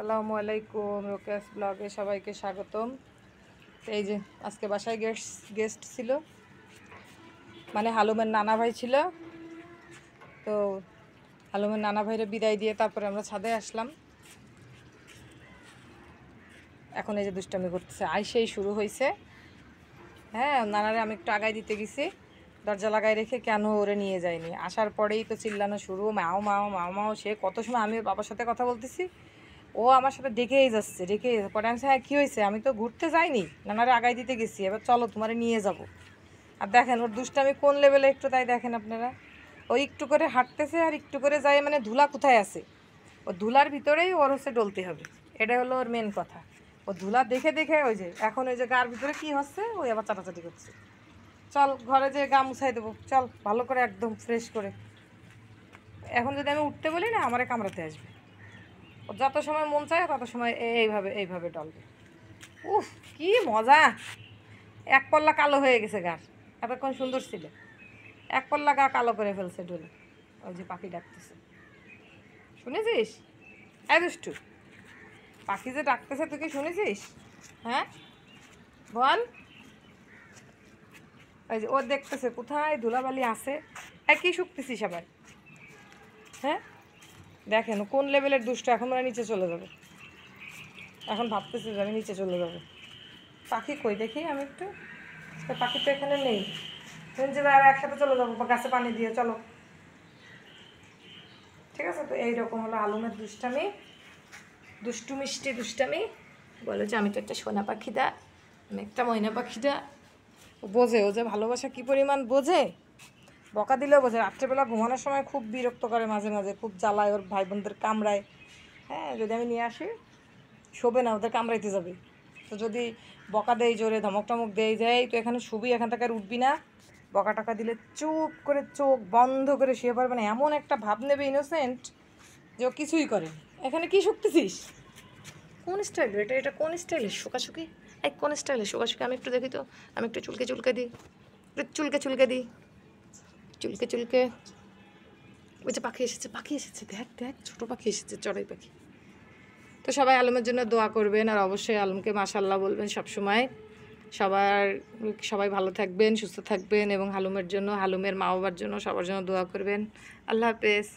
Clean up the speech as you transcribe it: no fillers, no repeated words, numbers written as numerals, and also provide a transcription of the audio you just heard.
আসসালামু আলাইকুম, রোকেশ ব্লগে সবাইকে স্বাগতম। এই যে আজকে বাসায় গেস্ট ছিল, মানে হালুমের নানা ভাই ছিল। তো হালুমের নানা ভাইরে বিদায় দিয়ে তারপরে আমরা ছাদে আসলাম। এখন এই যে দুষ্টামি করতেছে, আইসেই শুরু হয়েছে। হ্যাঁ, নানারে আমি একটু আগায় দিতে গেছি, দরজা লাগাই রেখে কেন ওরে নিয়ে যায়নি। আসার পরেই তো চিল্লানো শুরু, মাও মাও মাও মাও। সে কত সময় আমি ওর বাবার সাথে কথা বলতেছি, ও আমার সাথে ডেকেই যাচ্ছে। পরে আমি হ্যাঁ কী হয়েছে, আমি তো ঘুরতে যাইনি, নানারে আগায় দিতে গেছি, এবার চলো তোমারে নিয়ে যাব। আর দেখেন ওর দুষ্টামি কোন লেভেলে একটু, তাই দেখেন আপনারা। ও একটু করে হাঁটতেছে আর একটু করে যায়, মানে ধুলা কোথায় আছে, ও ধুলার ভিতরেই ওর হচ্ছে ডলতে হবে, এটা হলো ওর মেন কথা। ও ধুলা দেখে দেখে ওই যে এখন ওই যে গার ভিতরে কী হচ্ছে, ওই আবার চাটাচাটি করছে। চল ঘরে যে গা মুছাই দেবো, চল ভালো করে একদম ফ্রেশ করে। এখন যদি আমি উঠতে বলি না, আমারে কামড়াতে আসবে। ও যত সময় মন চায় তত সময় এইভাবে এইভাবে ডলবে। উফ, কি মজা! এক পল্লা কালো হয়ে গেছে গার, এতক্ষণ সুন্দর ছিল, এক পল্লা গা কালো করে ফেলছে ডলে। ওই যে পাখি ডাকতেছে, শুনেছিস? এই দুষ্টু, পাখি যে ডাকতেছে তুই কি শুনেছিস? হ্যাঁ বল। ওই যে ও দেখতেছে কোথায় ধুলাবালি আছে। কি শুকতেছিস আবার? হ্যাঁ দেখেন কোন লেভেলের দুষ্ট, এখন মানে নিচে চলে যাবে। এখন ভাবতেছে যে আমি নিচে চলে যাবো। পাখি কই দেখি আমি একটু, পাখি তো এখানে নেই। যে আর একসাথে চলে যাবো গাছে পানি দিয়ে, চলো। ঠিক আছে, তো এইরকম হলো আলুমের দুষ্টামি, দুষ্টু মিষ্টি দুষ্টামি। বলে যে আমি তো একটা সোনা পাখিদা, আমি একটা ময়না পাখিদা। ও বোঝে, ও যে ভালোবাসা কী পরিমাণ বোঝে। বকা দিলেও বোঝে। রাত্রেবেলা ঘুমানোর সময় খুব বিরক্ত করে, মাঝে মাঝে খুব জ্বালায়, ওর ভাই বোনদের কামড়ায়। হ্যাঁ, যদি আমি নিয়ে আসি শোবে না, ওদের কামড়াইতে যাবে। তো যদি বকা দেয় জোরে, ধমক টমক দেয় যায়, তো এখানে শুবি, এখান থেকে আর উঠবি না। বকা টকা দিলে চুপ করে চোখ বন্ধ করে শুয়ে পারবে না, এমন একটা ভাব নেবে ইনোসেন্ট যে ও কিছুই করে। এখানে কি শুকতেছিস? কোন স্টাইল এটা, এটা কোন স্টাইলের শোকাশুকি? কোন স্টাইলের শোকাশুকি আমি একটু দেখি তো। আমি একটু চুলকে চুলকে দিই, একটু চুলকে চুলকে দিই, চুলকে চুলকে। ওই যে পাখি এসেছে, পাখি এসেছে, দেখ দেখ, ছোটো পাখি এসেছে, চড়াই পাখি। তো সবাই আলমের জন্য দোয়া করবেন, আর অবশ্যই আলমকে মাশাআল্লাহ বলবেন সবসময়। সবাই ভালো থাকবেন, সুস্থ থাকবেন, এবং হালুমের জন্য, হালুমের মা বাবার জন্য, সবার জন্য দোয়া করবেন। আল্লাহ হাফেজ।